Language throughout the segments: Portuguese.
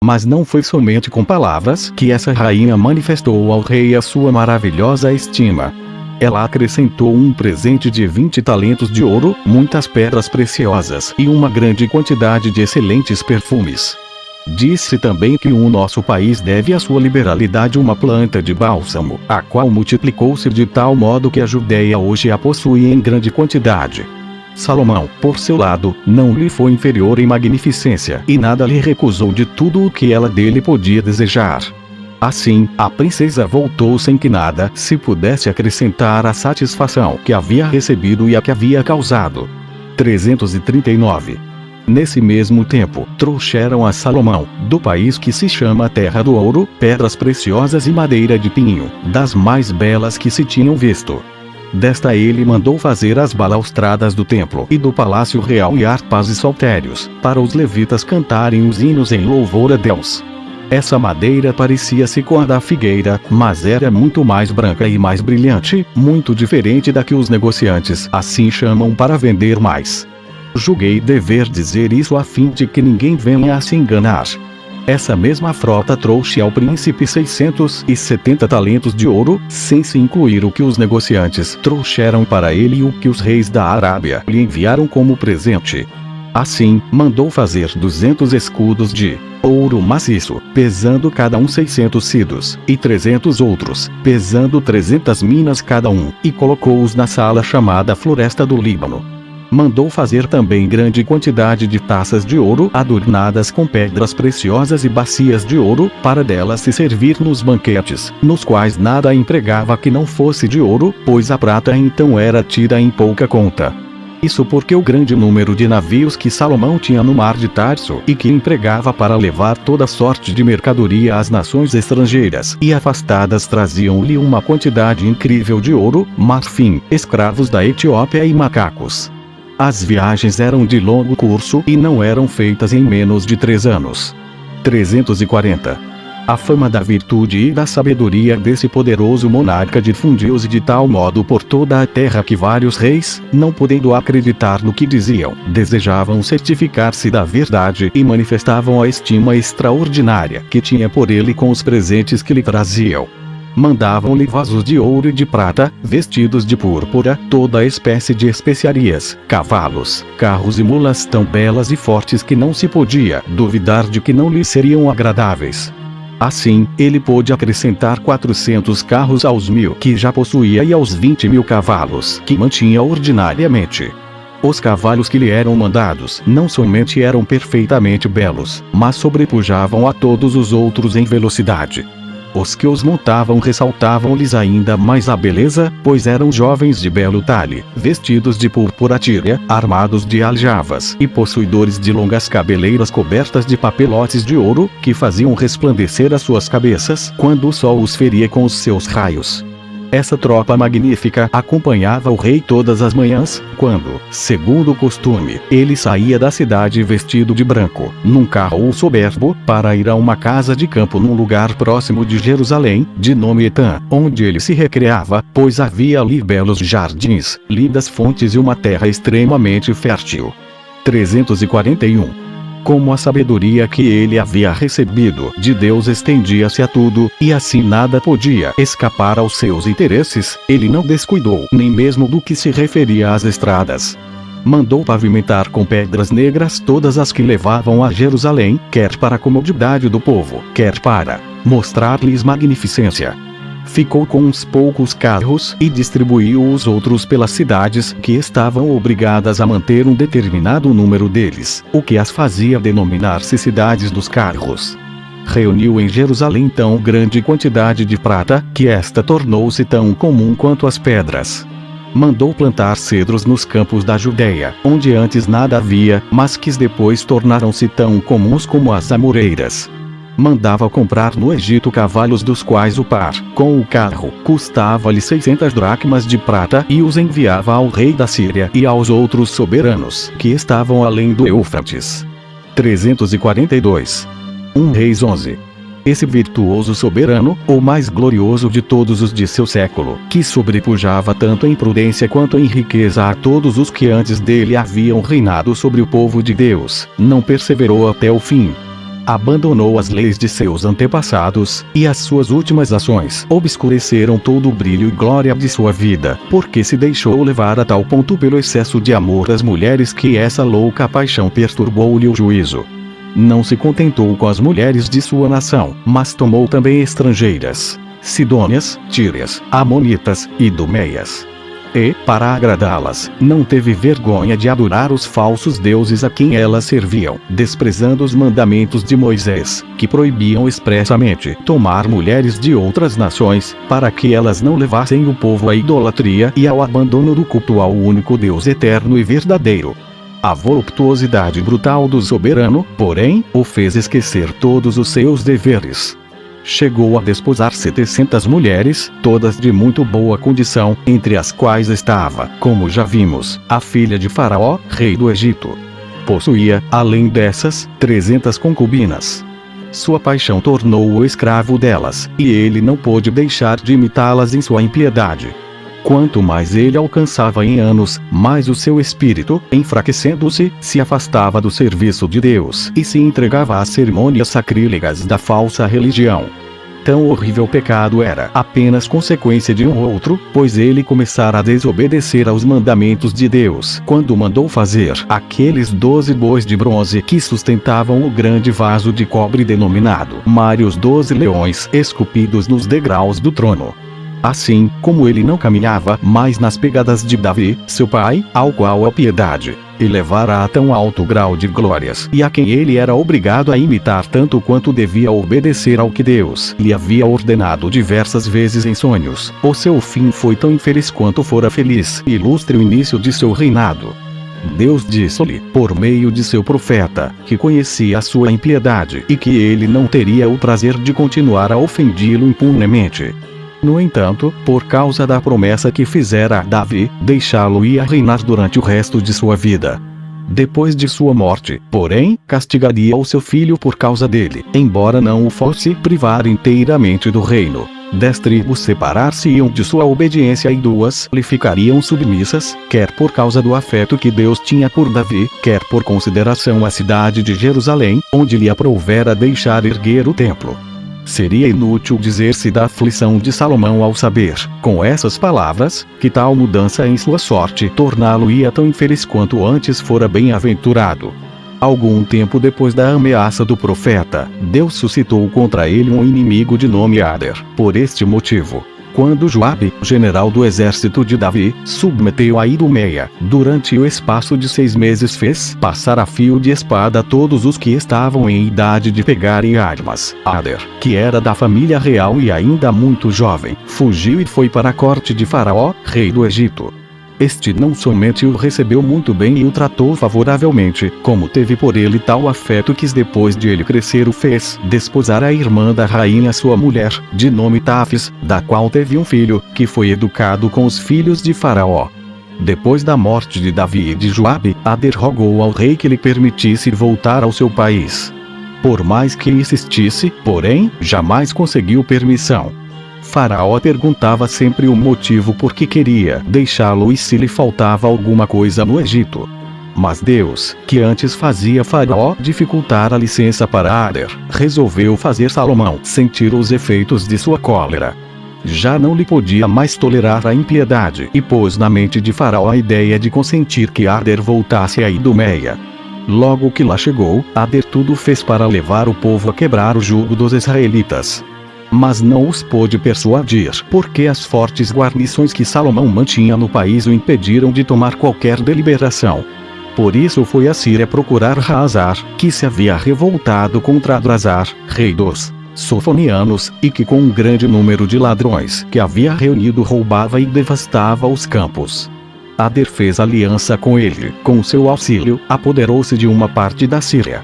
Mas não foi somente com palavras que essa rainha manifestou ao rei a sua maravilhosa estima. Ela acrescentou um presente de 20 talentos de ouro, muitas pedras preciosas e uma grande quantidade de excelentes perfumes. Disse também que o nosso país deve à sua liberalidade uma planta de bálsamo, a qual multiplicou-se de tal modo que a Judéia hoje a possui em grande quantidade. Salomão, por seu lado, não lhe foi inferior em magnificência e nada lhe recusou de tudo o que ela dele podia desejar. Assim, a princesa voltou sem que nada se pudesse acrescentar à satisfação que havia recebido e a que havia causado. 339. Nesse mesmo tempo, trouxeram a Salomão, do país que se chama Terra do Ouro, pedras preciosas e madeira de pinho, das mais belas que se tinham visto. Desta ele mandou fazer as balaustradas do templo e do palácio real e harpas e saltérios, para os levitas cantarem os hinos em louvor a Deus. Essa madeira parecia-se com a da figueira, mas era muito mais branca e mais brilhante, muito diferente da que os negociantes assim chamam para vender mais. Julguei dever dizer isso a fim de que ninguém venha a se enganar. Essa mesma frota trouxe ao príncipe 670 talentos de ouro, sem se incluir o que os negociantes trouxeram para ele e o que os reis da Arábia lhe enviaram como presente. Assim, mandou fazer 200 escudos de ouro maciço, pesando cada um 600 cidros, e 300 outros, pesando 300 minas cada um, e colocou-os na sala chamada Floresta do Líbano. Mandou fazer também grande quantidade de taças de ouro adornadas com pedras preciosas e bacias de ouro, para delas se servir nos banquetes, nos quais nada empregava que não fosse de ouro, pois a prata então era tida em pouca conta. Isso porque o grande número de navios que Salomão tinha no mar de Tarso e que empregava para levar toda sorte de mercadoria às nações estrangeiras e afastadas traziam-lhe uma quantidade incrível de ouro, marfim, escravos da Etiópia e macacos. As viagens eram de longo curso e não eram feitas em menos de 3 anos. 340. A fama da virtude e da sabedoria desse poderoso monarca difundiu-se de tal modo por toda a terra que vários reis, não podendo acreditar no que diziam, desejavam certificar-se da verdade e manifestavam a estima extraordinária que tinha por ele com os presentes que lhe traziam. Mandavam-lhe vasos de ouro e de prata, vestidos de púrpura, toda espécie de especiarias, cavalos, carros e mulas tão belas e fortes que não se podia duvidar de que não lhe seriam agradáveis. Assim, ele pôde acrescentar 400 carros aos 1000 que já possuía e aos 20.000 cavalos que mantinha ordinariamente. Os cavalos que lhe eram mandados não somente eram perfeitamente belos, mas sobrepujavam a todos os outros em velocidade. Os que os montavam ressaltavam-lhes ainda mais a beleza, pois eram jovens de belo talhe, vestidos de púrpura tírea, armados de aljavas e possuidores de longas cabeleiras cobertas de papelotes de ouro, que faziam resplandecer as suas cabeças quando o sol os feria com os seus raios. Essa tropa magnífica acompanhava o rei todas as manhãs, quando, segundo o costume, ele saía da cidade vestido de branco, num carro soberbo, para ir a uma casa de campo num lugar próximo de Jerusalém, de nome Etã, onde ele se recreava, pois havia ali belos jardins, lindas fontes e uma terra extremamente fértil. 341. Como a sabedoria que ele havia recebido de Deus estendia-se a tudo, e assim nada podia escapar aos seus interesses, ele não descuidou nem mesmo do que se referia às estradas. Mandou pavimentar com pedras negras todas as que levavam a Jerusalém, quer para a comodidade do povo, quer para mostrar-lhes magnificência. Ficou com uns poucos carros e distribuiu os outros pelas cidades que estavam obrigadas a manter um determinado número deles, o que as fazia denominar-se cidades dos carros. Reuniu em Jerusalém tão grande quantidade de prata, que esta tornou-se tão comum quanto as pedras. Mandou plantar cedros nos campos da Judéia, onde antes nada havia, mas que depois tornaram-se tão comuns como as amoreiras. Mandava comprar no Egito cavalos dos quais o par, com o carro, custava-lhe 600 dracmas de prata e os enviava ao rei da Síria e aos outros soberanos que estavam além do Eufrates. 342. Reis 11. Esse virtuoso soberano, o mais glorioso de todos os de seu século, que sobrepujava tanto em prudência quanto em riqueza a todos os que antes dele haviam reinado sobre o povo de Deus, não perseverou até o fim. abandonou as leis de seus antepassados, e as suas últimas ações obscureceram todo o brilho e glória de sua vida, porque se deixou levar a tal ponto pelo excesso de amor às mulheres que essa louca paixão perturbou-lhe o juízo. Não se contentou com as mulheres de sua nação, mas tomou também estrangeiras, sidônias, tírias, amonitas, e idumeias. E, para agradá-las, não teve vergonha de adorar os falsos deuses a quem elas serviam, desprezando os mandamentos de Moisés, que proibiam expressamente tomar mulheres de outras nações, para que elas não levassem o povo à idolatria e ao abandono do culto ao único Deus eterno e verdadeiro. A voluptuosidade brutal do soberano, porém, o fez esquecer todos os seus deveres. Chegou a desposar 700 mulheres, todas de muito boa condição, entre as quais estava, como já vimos, a filha de Faraó, rei do Egito. Possuía, além dessas, 300 concubinas. Sua paixão tornou-o escravo delas, e ele não pôde deixar de imitá-las em sua impiedade. Quanto mais ele alcançava em anos, mais o seu espírito, enfraquecendo-se, se afastava do serviço de Deus e se entregava às cerimônias sacrílegas da falsa religião. Tão horrível pecado era apenas consequência de um outro, pois ele começara a desobedecer aos mandamentos de Deus quando mandou fazer aqueles 12 bois de bronze que sustentavam o grande vaso de cobre denominado Mar e os 12 leões esculpidos nos degraus do trono. Assim, como ele não caminhava mais nas pegadas de Davi, seu pai, ao qual a piedade elevara a tão alto grau de glórias e a quem ele era obrigado a imitar tanto quanto devia obedecer ao que Deus lhe havia ordenado diversas vezes em sonhos, o seu fim foi tão infeliz quanto fora feliz e ilustre o início de seu reinado. Deus disse-lhe, por meio de seu profeta, que conhecia a sua impiedade e que ele não teria o prazer de continuar a ofendi-lo impunemente. No entanto, por causa da promessa que fizera a Davi, deixá-lo-ia reinar durante o resto de sua vida. Depois de sua morte, porém, castigaria o seu filho por causa dele, embora não o fosse privar inteiramente do reino. 10 tribos separar-se-iam de sua obediência e 2 lhe ficariam submissas, quer por causa do afeto que Deus tinha por Davi, quer por consideração à cidade de Jerusalém, onde lhe aprovera deixar erguer o templo. Seria inútil dizer-se da aflição de Salomão ao saber, com essas palavras, que tal mudança em sua sorte torná-lo-ia tão infeliz quanto antes fora bem-aventurado. Algum tempo depois da ameaça do profeta, Deus suscitou contra ele um inimigo de nome Ader. Por este motivo, quando Joabe, general do exército de Davi, submeteu a Idumeia, durante o espaço de 6 meses fez passar a fio de espada todos os que estavam em idade de pegarem armas. Ader, que era da família real e ainda muito jovem, fugiu e foi para a corte de Faraó, rei do Egito. Este não somente o recebeu muito bem e o tratou favoravelmente, como teve por ele tal afeto que depois de ele crescer o fez desposar a irmã da rainha sua mulher, de nome Tafis, da qual teve um filho, que foi educado com os filhos de Faraó. Depois da morte de Davi e de Joabe, Ader rogou ao rei que lhe permitisse voltar ao seu país. Por mais que insistisse, porém, jamais conseguiu permissão. Faraó perguntava sempre o motivo por que queria deixá-lo e se lhe faltava alguma coisa no Egito. Mas Deus, que antes fazia Faraó dificultar a licença para Ader, resolveu fazer Salomão sentir os efeitos de sua cólera. Já não lhe podia mais tolerar a impiedade e pôs na mente de Faraó a ideia de consentir que Ader voltasse a Idumeia. Logo que lá chegou, Ader tudo fez para levar o povo a quebrar o jugo dos israelitas. Mas não os pôde persuadir, porque as fortes guarnições que Salomão mantinha no país o impediram de tomar qualquer deliberação. Por isso foi a Síria procurar Raazar, que se havia revoltado contra Adrazar, rei dos Sofonianos, e que com um grande número de ladrões que havia reunido roubava e devastava os campos. Ader fez aliança com ele, com seu auxílio, apoderou-se de uma parte da Síria.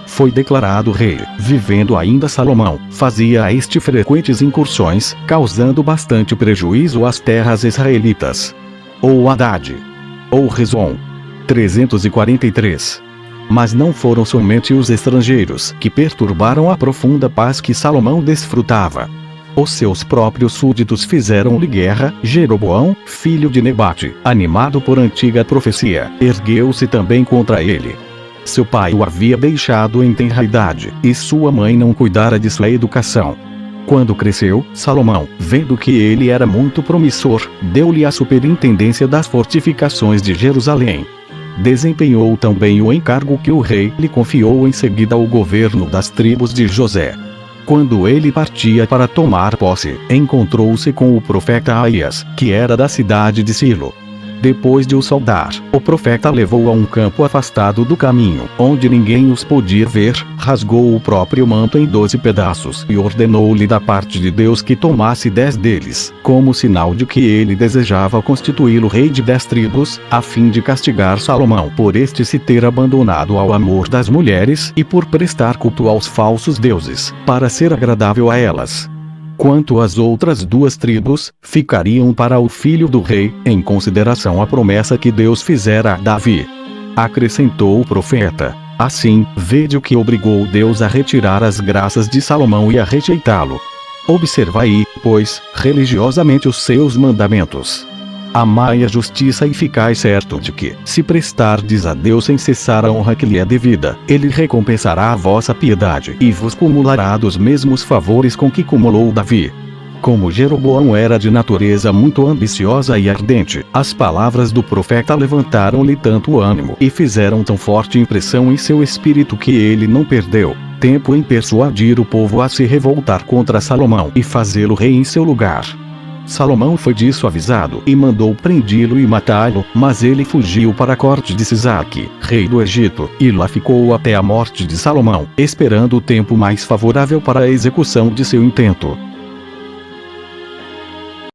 Foi declarado rei, vivendo ainda Salomão, fazia a este frequentes incursões, causando bastante prejuízo às terras israelitas. Ou Haddad. Ou Rezon. 343. Mas não foram somente os estrangeiros que perturbaram a profunda paz que Salomão desfrutava. Os seus próprios súditos fizeram-lhe guerra. Jeroboão, filho de Nebate, animado por antiga profecia, ergueu-se também contra ele. Seu pai o havia deixado em tenra idade, e sua mãe não cuidara de sua educação. Quando cresceu, Salomão, vendo que ele era muito promissor, deu-lhe a superintendência das fortificações de Jerusalém. Desempenhou também o encargo que o rei lhe confiou em seguida o governo das tribos de José. Quando ele partia para tomar posse, encontrou-se com o profeta Aías, que era da cidade de Silo. Depois de o saudar, o profeta levou a um campo afastado do caminho, onde ninguém os podia ver, rasgou o próprio manto em 12 pedaços e ordenou-lhe da parte de Deus que tomasse 10 deles, como sinal de que ele desejava constituí-lo rei de 10 tribos, a fim de castigar Salomão por este se ter abandonado ao amor das mulheres e por prestar culto aos falsos deuses, para ser agradável a elas. Quanto às outras 2 tribos, ficariam para o filho do rei, em consideração à promessa que Deus fizera a Davi. Acrescentou o profeta: assim, vede o que obrigou Deus a retirar as graças de Salomão e a rejeitá-lo. Observai, pois, religiosamente os seus mandamentos. Amai a justiça e ficai certo de que, se prestardes a Deus sem cessar a honra que lhe é devida, Ele recompensará a vossa piedade e vos cumulará dos mesmos favores com que cumulou Davi. Como Jeroboão era de natureza muito ambiciosa e ardente, as palavras do profeta levantaram-lhe tanto ânimo e fizeram tão forte impressão em seu espírito que ele não perdeu tempo em persuadir o povo a se revoltar contra Salomão e fazê-lo rei em seu lugar. Salomão foi disso avisado e mandou prendê-lo e matá-lo, mas ele fugiu para a corte de Sisaque, rei do Egito, e lá ficou até a morte de Salomão, esperando o tempo mais favorável para a execução de seu intento.